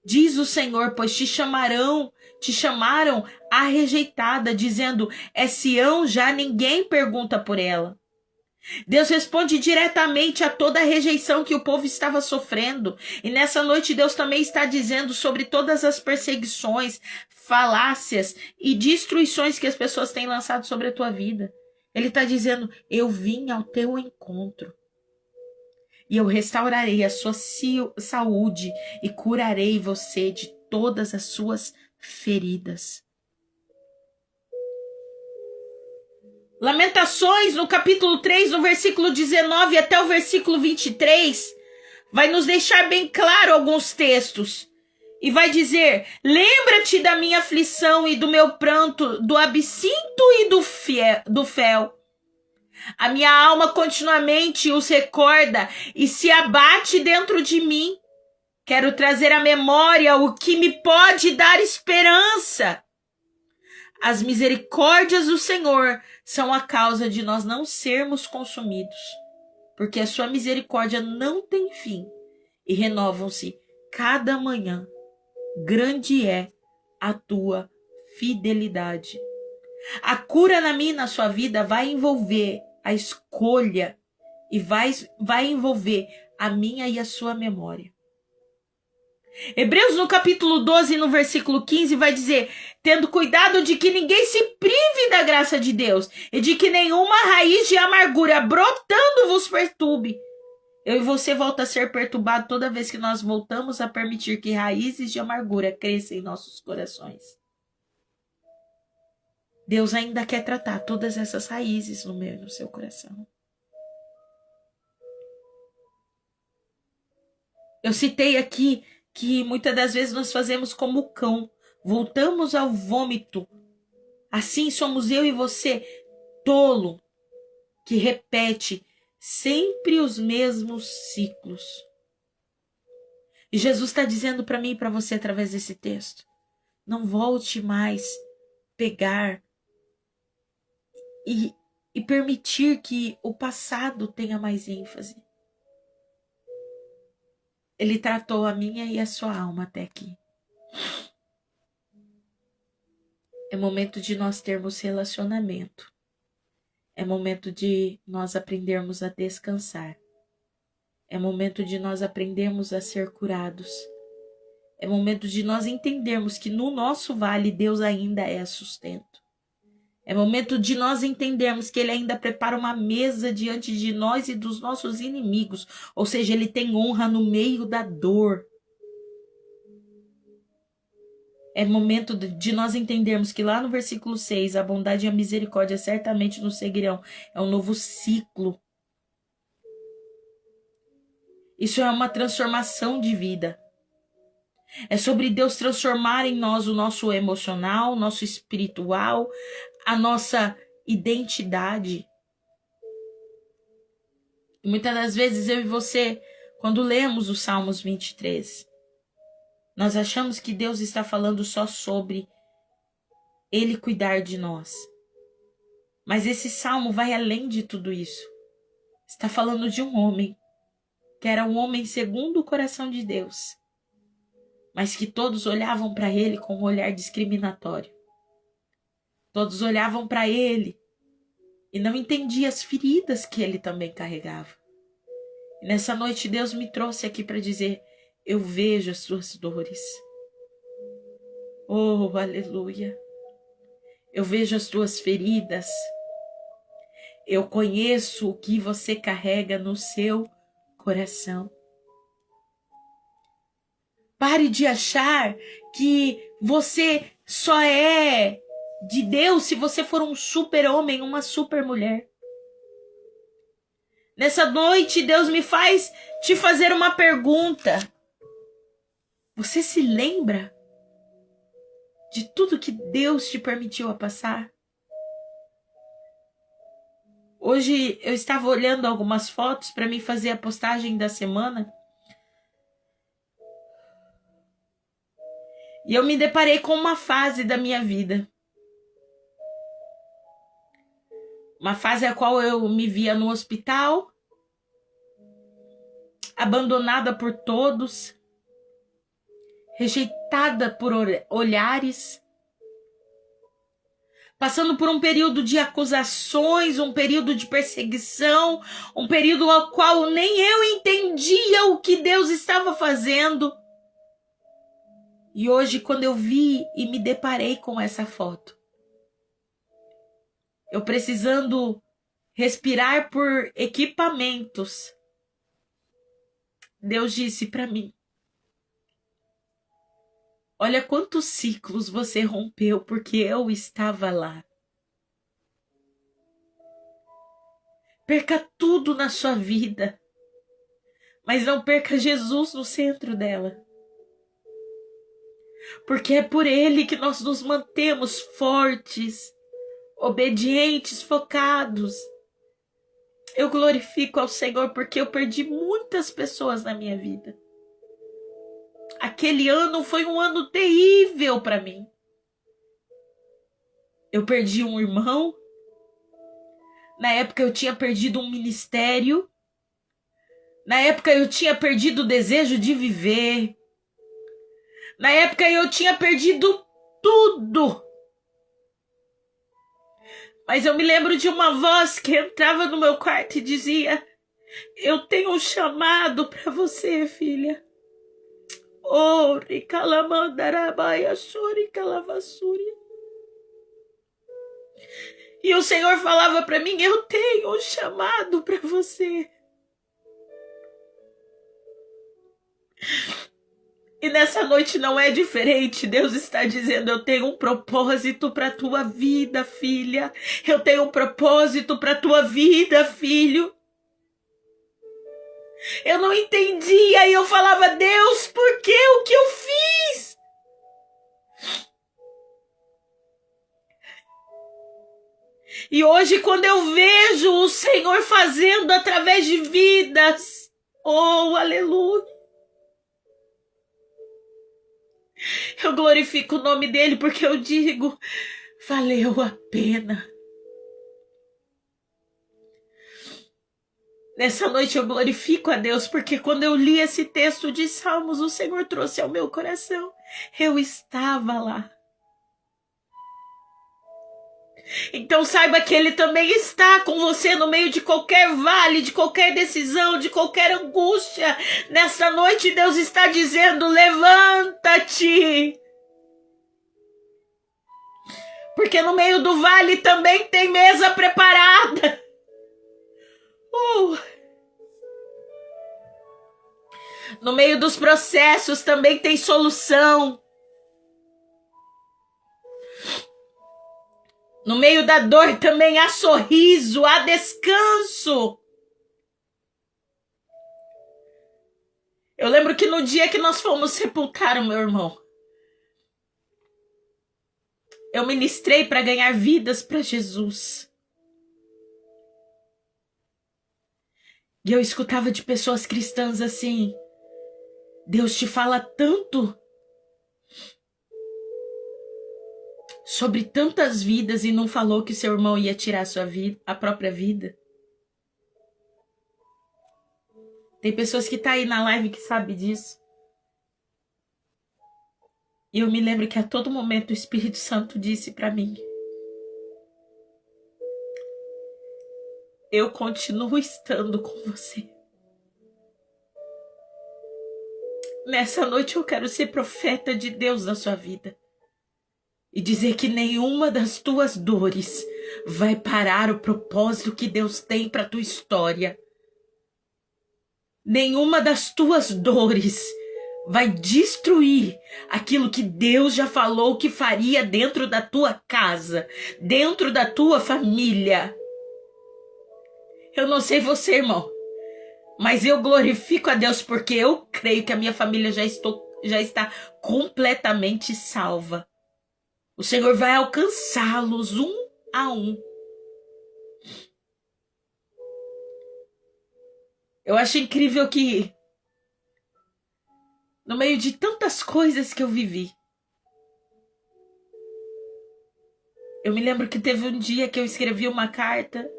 Diz o Senhor, pois te chamaram a rejeitada, dizendo, é Sião, já ninguém pergunta por ela. Deus responde diretamente a toda a rejeição que o povo estava sofrendo. E nessa noite Deus também está dizendo sobre todas as perseguições, falácias e destruições que as pessoas têm lançado sobre a tua vida. Ele está dizendo, eu vim ao teu encontro. E eu restaurarei a sua saúde e curarei você de todas as suas feridas. Lamentações, no capítulo 3, no versículo 19 até o versículo 23, vai nos deixar bem claro alguns textos. E vai dizer, lembra-te da minha aflição e do meu pranto, do absinto e do fel. A minha alma continuamente os recorda e se abate dentro de mim. Quero trazer à memória o que me pode dar esperança. As misericórdias do Senhor são a causa de nós não sermos consumidos, porque a sua misericórdia não tem fim e renovam-se cada manhã. Grande é a tua fidelidade. A cura na minha e na sua vida vai envolver a escolha e vai envolver a minha e a sua memória. Hebreus no capítulo 12, no versículo 15, vai dizer, tendo cuidado de que ninguém se prive da graça de Deus e de que nenhuma raiz de amargura brotando vos perturbe. Eu e você volta a ser perturbado toda vez que nós voltamos a permitir que raízes de amargura cresçam em nossos corações. Deus ainda quer tratar todas essas raízes no meu e no seu coração. Eu citei aqui que muitas das vezes nós fazemos como o cão, voltamos ao vômito. Assim somos eu e você, tolo, que repete sempre os mesmos ciclos. E Jesus está dizendo para mim e para você através desse texto, não volte mais pegar e permitir que o passado tenha mais ênfase. Ele tratou a minha e a sua alma até aqui. É momento de nós termos relacionamento. É momento de nós aprendermos a descansar. É momento de nós aprendermos a ser curados. É momento de nós entendermos que no nosso vale Deus ainda é sustento. É momento de nós entendermos que Ele ainda prepara uma mesa diante de nós e dos nossos inimigos. Ou seja, Ele tem honra no meio da dor. É momento de nós entendermos que lá no versículo 6, a bondade e a misericórdia certamente nos seguirão. É um novo ciclo. Isso é uma transformação de vida. É sobre Deus transformar em nós o nosso emocional, o nosso espiritual, a nossa identidade. E muitas das vezes eu e você, quando lemos os Salmos 23, nós achamos que Deus está falando só sobre Ele cuidar de nós. Mas esse salmo vai além de tudo isso. Está falando de um homem, que era um homem segundo o coração de Deus, mas que todos olhavam para ele com um olhar discriminatório. Todos olhavam para ele e não entendiam as feridas que ele também carregava. E nessa noite Deus me trouxe aqui para dizer, eu vejo as suas dores. Oh, aleluia. Eu vejo as tuas feridas. Eu conheço o que você carrega no seu coração. Pare de achar que você só é de Deus se você for um super-homem, uma super-mulher. Nessa noite, Deus me faz te fazer uma pergunta. Você se lembra de tudo que Deus te permitiu a passar? Hoje eu estava olhando algumas fotos para mim fazer a postagem da semana. E eu me deparei com uma fase da minha vida. Uma fase a qual eu me via no hospital, abandonada por todos, rejeitada por olhares, passando por um período de acusações, um período de perseguição, um período ao qual nem eu entendia o que Deus estava fazendo. E hoje, quando eu vi e me deparei com essa foto, eu precisando respirar por equipamentos, Deus disse para mim: olha quantos ciclos você rompeu porque eu estava lá. Perca tudo na sua vida, mas não perca Jesus no centro dela. Porque é por Ele que nós nos mantemos fortes, obedientes, focados. Eu glorifico ao Senhor porque eu perdi muitas pessoas na minha vida. Aquele ano foi um ano terrível para mim. Eu perdi um irmão. Na época eu tinha perdido um ministério. Na época eu tinha perdido o desejo de viver. Na época eu tinha perdido tudo. Mas eu me lembro de uma voz que entrava no meu quarto e dizia: eu tenho um chamado para você, filha. Oh, Ricalamandarabaya, Choricalavassúria. E o Senhor falava para mim: eu tenho um chamado para você. E nessa noite não é diferente. Deus está dizendo: eu tenho um propósito para a tua vida, filha. Eu tenho um propósito para a tua vida, filho. Eu não entendia e eu falava: Deus, por que o que eu fiz? E hoje, quando eu vejo o Senhor fazendo através de vidas, oh, aleluia, eu glorifico o nome dele porque eu digo: valeu a pena. Nessa noite eu glorifico a Deus porque quando eu li esse texto de Salmos, o Senhor trouxe ao meu coração. Eu estava lá. Então saiba que Ele também está com você no meio de qualquer vale, de qualquer decisão, de qualquer angústia. Nesta noite Deus está dizendo: levanta-te. Porque no meio do vale também tem mesa preparada. No meio dos processos também tem solução. No meio da dor também há sorriso, há descanso. Eu lembro que no dia que nós fomos sepultar o meu irmão, eu ministrei para ganhar vidas para Jesus. E eu escutava de pessoas cristãs assim: Deus te fala tanto sobre tantas vidas e não falou que seu irmão ia tirar sua vida, a própria vida. Tem pessoas que estão aí na live que sabem disso. E eu me lembro que a todo momento o Espírito Santo disse para mim: eu continuo estando com você. Nessa noite eu quero ser profeta de Deus na sua vida e dizer que nenhuma das tuas dores vai parar o propósito que Deus tem para tua história. Nenhuma das tuas dores vai destruir aquilo que Deus já falou que faria dentro da tua casa, dentro da tua família. Eu não sei você, irmão, mas eu glorifico a Deus porque eu creio que a minha família já está completamente salva. O Senhor vai alcançá-los um a um. Eu acho incrível que, no meio de tantas coisas que eu vivi, eu me lembro que teve um dia que eu escrevi uma carta.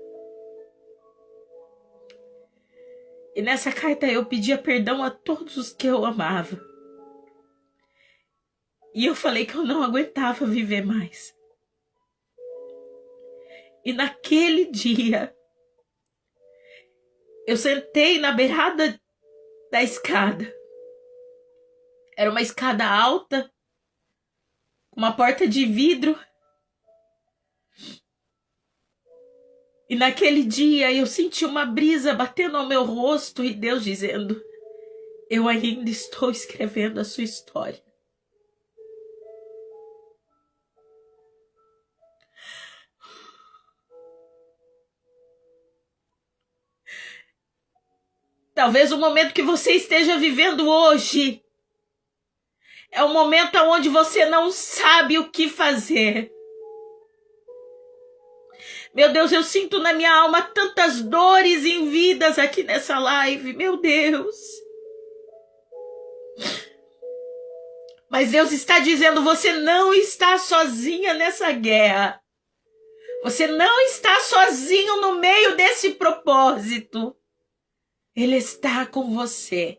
E nessa carta eu pedia perdão a todos os que eu amava. E eu falei que eu não aguentava viver mais. E naquele dia, eu sentei na beirada da escada. Era uma escada alta, uma porta de vidro. E naquele dia eu senti uma brisa batendo ao meu rosto e Deus dizendo: eu ainda estou escrevendo a sua história. Talvez o momento que você esteja vivendo hoje é um momento onde você não sabe o que fazer. Meu Deus, eu sinto na minha alma tantas dores envidas aqui nessa live. Meu Deus. Mas Deus está dizendo, você não está sozinha nessa guerra. Você não está sozinho no meio desse propósito. Ele está com você.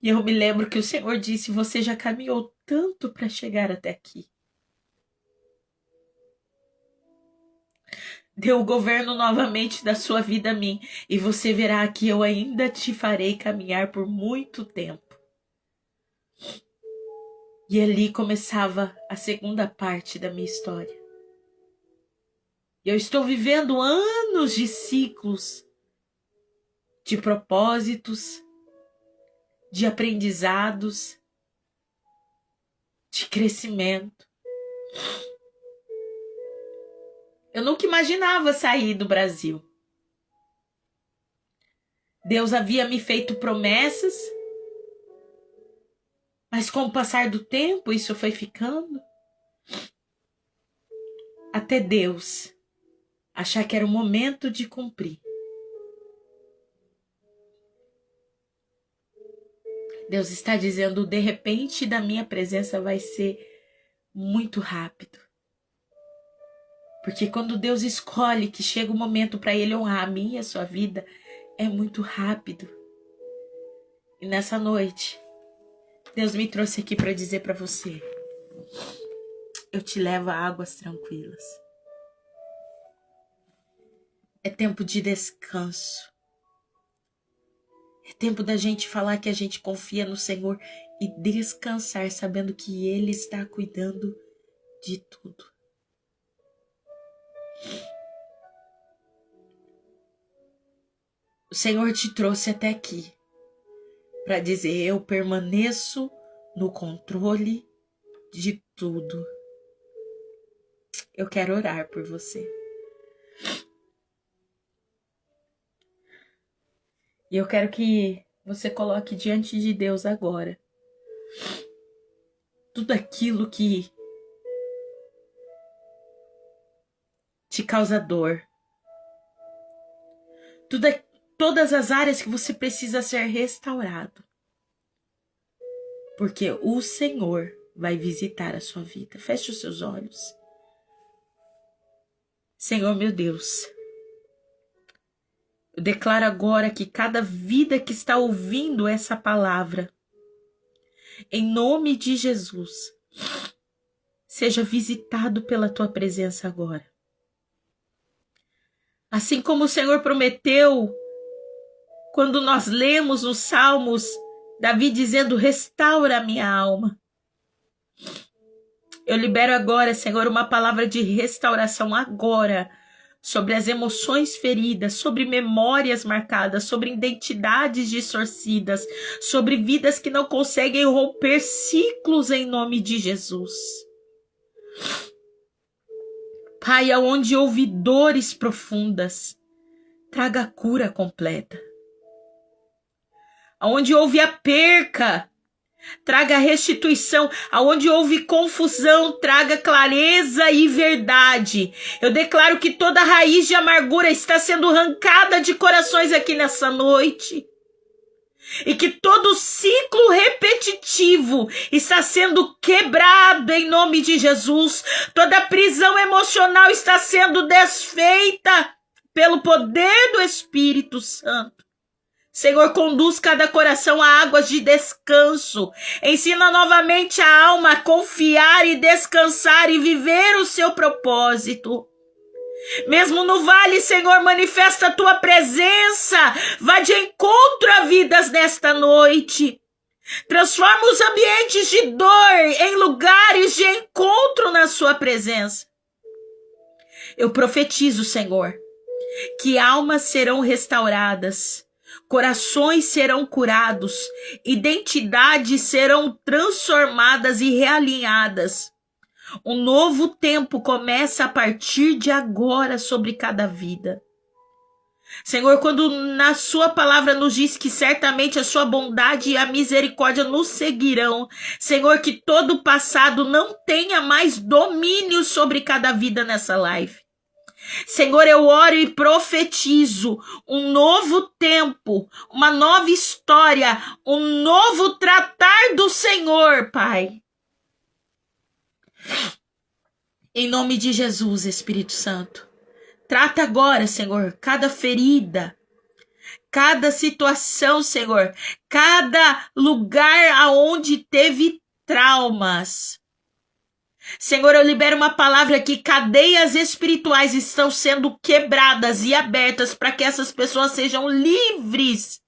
E eu me lembro que o Senhor disse, você já caminhou tanto para chegar até aqui. Dê o governo novamente da sua vida a mim, e você verá que eu ainda te farei caminhar por muito tempo. E ali começava a segunda parte da minha história. Eu estou vivendo anos de ciclos, de propósitos, de aprendizados, de crescimento. Eu nunca imaginava sair do Brasil. Deus havia me feito promessas, mas com o passar do tempo isso foi ficando. Até Deus achar que era o momento de cumprir. Deus está dizendo, de repente da minha presença vai ser muito rápido. Porque quando Deus escolhe que chega o momento para Ele honrar a minha e a sua vida, é muito rápido. E nessa noite, Deus me trouxe aqui para dizer para você, eu te levo a águas tranquilas. É tempo de descanso. É tempo da gente falar que a gente confia no Senhor e descansar sabendo que Ele está cuidando de tudo. O Senhor te trouxe até aqui para dizer, eu permaneço no controle de tudo. Eu quero orar por você. E eu quero que você coloque diante de Deus agora tudo aquilo que te causa dor. Todas as áreas que você precisa ser restaurado. Porque o Senhor vai visitar a sua vida. Feche os seus olhos. Senhor meu Deus, eu declaro agora que cada vida que está ouvindo essa palavra, em nome de Jesus, seja visitado pela tua presença agora. Assim como o Senhor prometeu, quando nós lemos os Salmos, Davi dizendo, restaura a minha alma. Eu libero agora, Senhor, uma palavra de restauração agora, sobre as emoções feridas, sobre memórias marcadas, sobre identidades distorcidas, sobre vidas que não conseguem romper ciclos em nome de Jesus. Pai, aonde houve dores profundas, traga a cura completa. Aonde houve a perca, traga restituição. Aonde houve confusão, traga clareza e verdade. Eu declaro que toda raiz de amargura está sendo arrancada de corações aqui nessa noite. E que todo ciclo repetitivo está sendo quebrado em nome de Jesus. Toda prisão emocional está sendo desfeita pelo poder do Espírito Santo. Senhor, conduz cada coração a águas de descanso. Ensina novamente a alma a confiar e descansar e viver o seu propósito. Mesmo no vale, Senhor, manifesta a tua presença. Vá de encontro a vidas nesta noite. Transforma os ambientes de dor em lugares de encontro na sua presença. Eu profetizo, Senhor, que almas serão restauradas, corações serão curados, identidades serão transformadas e realinhadas. Um novo tempo começa a partir de agora sobre cada vida. Senhor, quando na sua palavra nos diz que certamente a sua bondade e a misericórdia nos seguirão, Senhor, que todo o passado não tenha mais domínio sobre cada vida nessa live. Senhor, eu oro e profetizo um novo tempo, uma nova história, um novo tratar do Senhor, Pai. Em nome de Jesus, Espírito Santo, trata agora, Senhor, cada ferida, cada situação, Senhor, cada lugar aonde teve traumas. Senhor, eu libero uma palavra que cadeias espirituais estão sendo quebradas e abertas para que essas pessoas sejam livres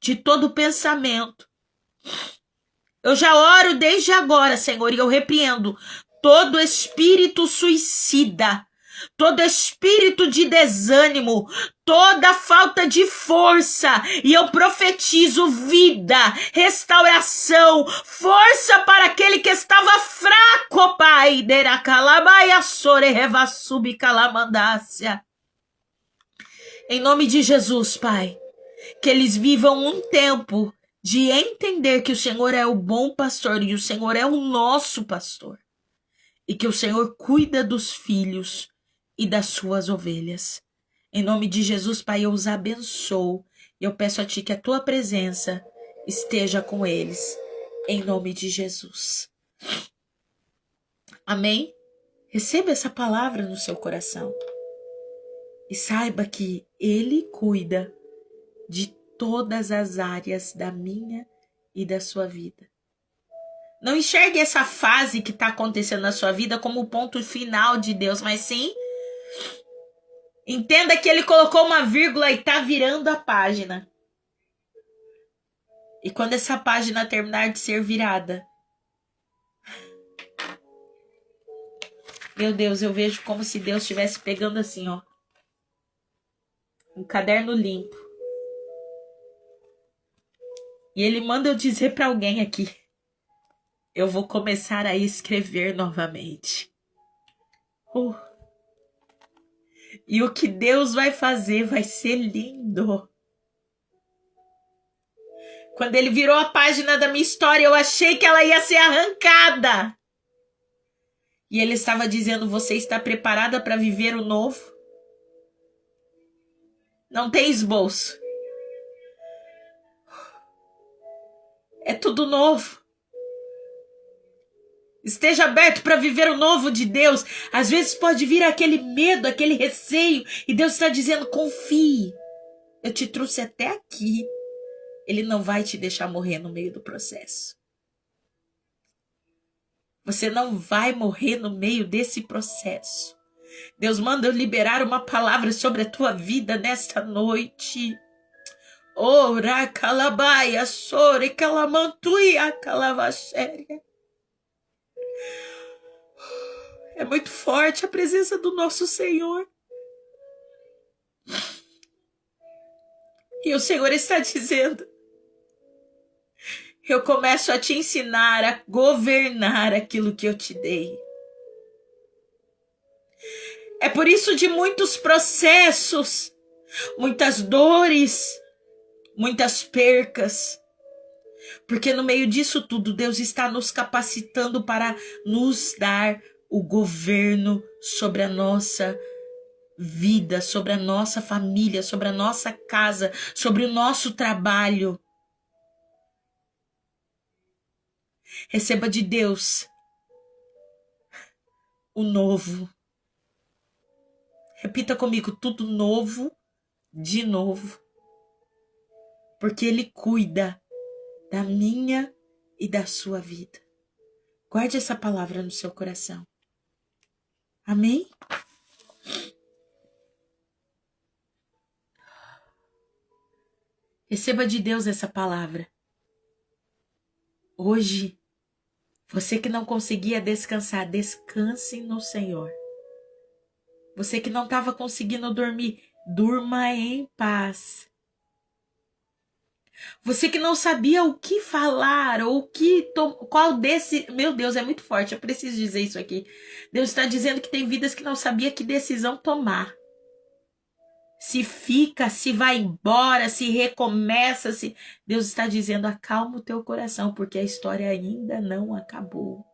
de todo pensamento. Eu já oro desde agora, Senhor, e eu repreendo todo espírito suicida, todo espírito de desânimo, toda falta de força, e eu profetizo vida, restauração, força para aquele que estava fraco, Pai. Em nome de Jesus, Pai, que eles vivam um tempo de entender que o Senhor é o bom pastor e o Senhor é o nosso pastor. E que o Senhor cuida dos filhos e das suas ovelhas. Em nome de Jesus, Pai, eu os abençoo. E eu peço a Ti que a Tua presença esteja com eles. Em nome de Jesus. Amém? Receba essa palavra no seu coração. E saiba que Ele cuida de todas as áreas da minha e da sua vida. Não enxergue essa fase que está acontecendo na sua vida como o ponto final de Deus, mas sim, entenda que Ele colocou uma vírgula e está virando a página. E quando essa página terminar de ser virada, meu Deus, eu vejo como se Deus estivesse pegando assim, ó, um caderno limpo. E Ele manda eu dizer para alguém aqui: eu vou começar a escrever novamente. E o que Deus vai fazer vai ser lindo. Quando Ele virou a página da minha história, eu achei que ela ia ser arrancada. E Ele estava dizendo: você está preparada para viver o novo? Não tem esboço. É tudo novo. Esteja aberto para viver o novo de Deus. Às vezes pode vir aquele medo, aquele receio. E Deus está dizendo: confie. Eu te trouxe até aqui. Ele não vai te deixar morrer no meio do processo. Você não vai morrer no meio desse processo. Deus manda eu liberar uma palavra sobre a tua vida nesta noite. Ora calabaia, sore calamantuia, calavaxéria. É muito forte a presença do nosso Senhor. E o Senhor está dizendo: eu começo a te ensinar a governar aquilo que eu te dei. É por isso de muitos processos, muitas dores, muitas percas. Porque no meio disso tudo, Deus está nos capacitando para nos dar o governo sobre a nossa vida, sobre a nossa família, sobre a nossa casa, sobre o nosso trabalho. Receba de Deus o novo. Repita comigo, tudo novo, de novo. Porque Ele cuida da minha e da sua vida. Guarde essa palavra no seu coração. Amém? Receba de Deus essa palavra. Hoje, você que não conseguia descansar, descanse no Senhor. Você que não estava conseguindo dormir, durma em paz. Você que não sabia o que falar, ou qual desse... Meu Deus, é muito forte, eu preciso dizer isso aqui. Deus está dizendo que tem vidas que não sabia que decisão tomar. Se fica, se vai embora, se recomeça, se... Deus está dizendo, acalma o teu coração, porque a história ainda não acabou.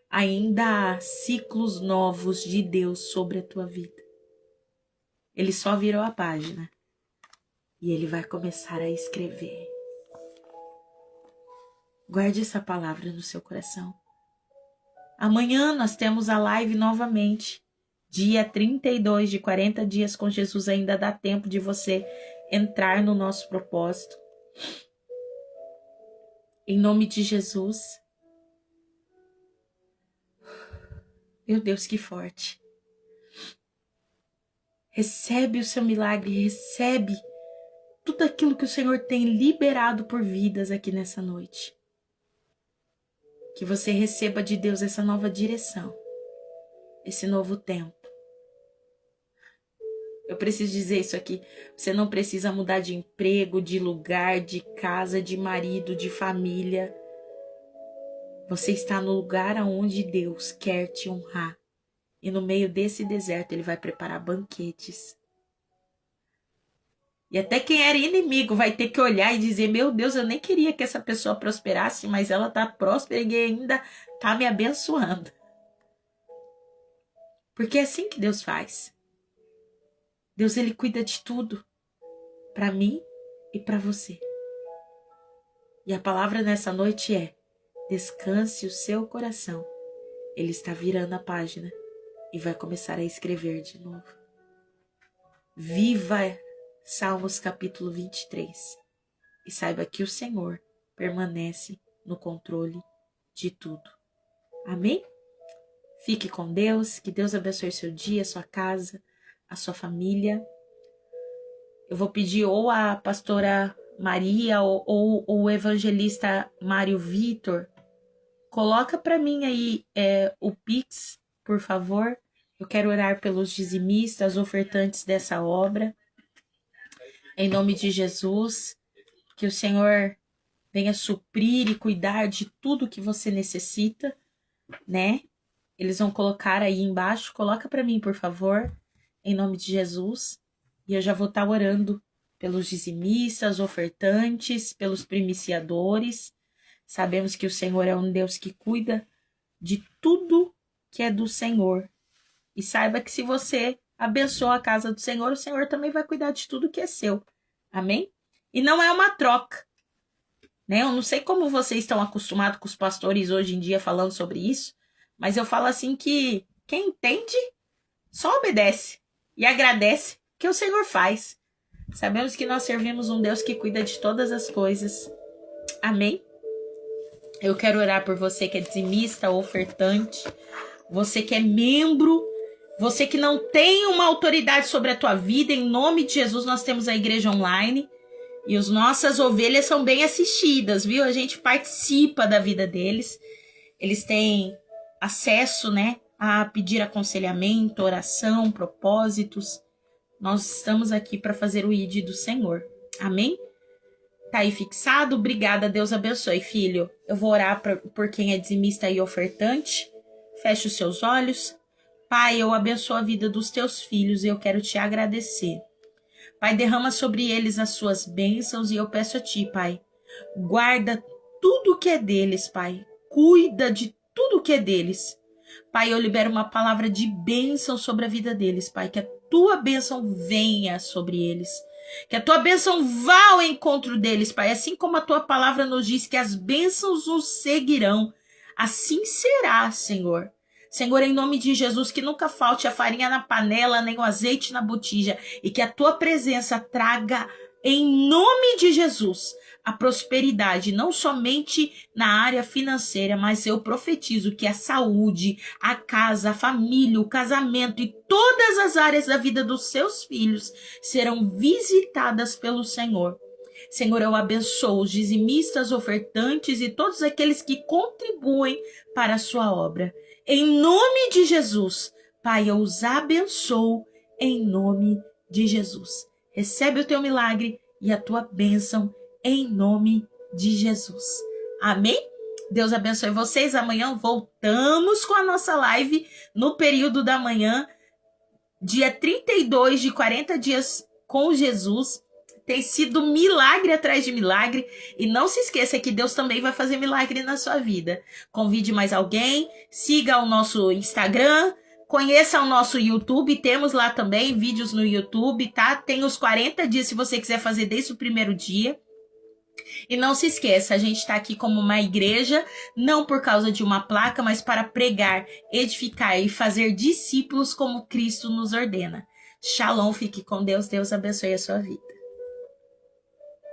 Ainda há ciclos novos de Deus sobre a tua vida. Ele só virou a página. E Ele vai começar a escrever. Guarde essa palavra no seu coração. Amanhã nós temos a live novamente. Dia 32 de 40 dias com Jesus. Ainda dá tempo de você entrar no nosso propósito. Em nome de Jesus. Meu Deus, que forte. Recebe o seu milagre, recebe tudo aquilo que o Senhor tem liberado por vidas aqui nessa noite. Que você receba de Deus essa nova direção, esse novo tempo. Eu preciso dizer isso aqui. Você não precisa mudar de emprego, de lugar, de casa, de marido, de família. Você está no lugar aonde Deus quer te honrar. E no meio desse deserto Ele vai preparar banquetes. E até quem era inimigo vai ter que olhar e dizer, meu Deus, eu nem queria que essa pessoa prosperasse, mas ela está próspera e ainda está me abençoando. Porque é assim que Deus faz. Deus, Ele cuida de tudo. Para mim e para você. E a palavra nessa noite é, descanse o seu coração. Ele está virando a página e vai começar a escrever de novo. Viva Salmos capítulo 23. E saiba que o Senhor permanece no controle de tudo. Amém? Fique com Deus. Que Deus abençoe seu dia, sua casa, a sua família. Eu vou pedir ou a pastora Maria ou o evangelista Mário Vitor. Coloca para mim aí o Pix, por favor. Eu quero orar pelos dizimistas, ofertantes dessa obra. Em nome de Jesus, que o Senhor venha suprir e cuidar de tudo que você necessita, né? Eles vão colocar aí embaixo. Coloca para mim, por favor, em nome de Jesus. E eu já vou estar orando pelos dizimistas, ofertantes, pelos primiciadores. Sabemos que o Senhor é um Deus que cuida de tudo que é do Senhor. E saiba que se você abençoa a casa do Senhor, o Senhor também vai cuidar de tudo que é seu. Amém? E não é uma troca. Né? Eu não sei como vocês estão acostumados com os pastores hoje em dia falando sobre isso, mas eu falo assim que quem entende só obedece e agradece que o Senhor faz. Sabemos que nós servimos um Deus que cuida de todas as coisas. Amém? Eu quero orar por você que é dizimista, ofertante, você que é membro, você que não tem uma autoridade sobre a tua vida. Em nome de Jesus, nós temos a igreja online e as nossas ovelhas são bem assistidas, viu? A gente participa da vida deles. Eles têm acesso, né, a pedir aconselhamento, oração, propósitos. Nós estamos aqui para fazer o ID do Senhor. Amém? Tá aí fixado? Obrigada, Deus abençoe, filho. Eu vou orar por quem é dizimista e ofertante. Feche os seus olhos. Pai, eu abençoo a vida dos teus filhos e eu quero te agradecer. Pai, derrama sobre eles as suas bênçãos e eu peço a ti, Pai, guarda tudo que é deles, Pai. Cuida de tudo que é deles. Pai, eu libero uma palavra de bênção sobre a vida deles, Pai. Que a tua bênção venha sobre eles. Que a tua bênção vá ao encontro deles, Pai. Assim como a tua palavra nos diz que as bênçãos os seguirão. Assim será, Senhor. Senhor, em nome de Jesus, que nunca falte a farinha na panela, nem o azeite na botija. E que a tua presença traga, em nome de Jesus, a prosperidade, não somente na área financeira, mas eu profetizo que a saúde, a casa, a família, o casamento e todas as áreas da vida dos seus filhos serão visitadas pelo Senhor. Senhor, eu abençoo os dizimistas, ofertantes e todos aqueles que contribuem para a sua obra. Em nome de Jesus, Pai, eu os abençoo em nome de Jesus. Recebe o teu milagre e a tua bênção em nome de Jesus. Amém? Deus abençoe vocês. Amanhã voltamos com a nossa live no período da manhã, dia 32 de 40 dias com Jesus. Tem sido milagre atrás de milagre. E não se esqueça que Deus também vai fazer milagre na sua vida. Convide mais alguém, siga o nosso Instagram, conheça o nosso YouTube, temos lá também vídeos no YouTube, tá? Tem os 40 dias se você quiser fazer desde o primeiro dia. E não se esqueça, a gente está aqui como uma igreja, não por causa de uma placa, mas para pregar, edificar e fazer discípulos como Cristo nos ordena. Shalom, fique com Deus, Deus abençoe a sua vida.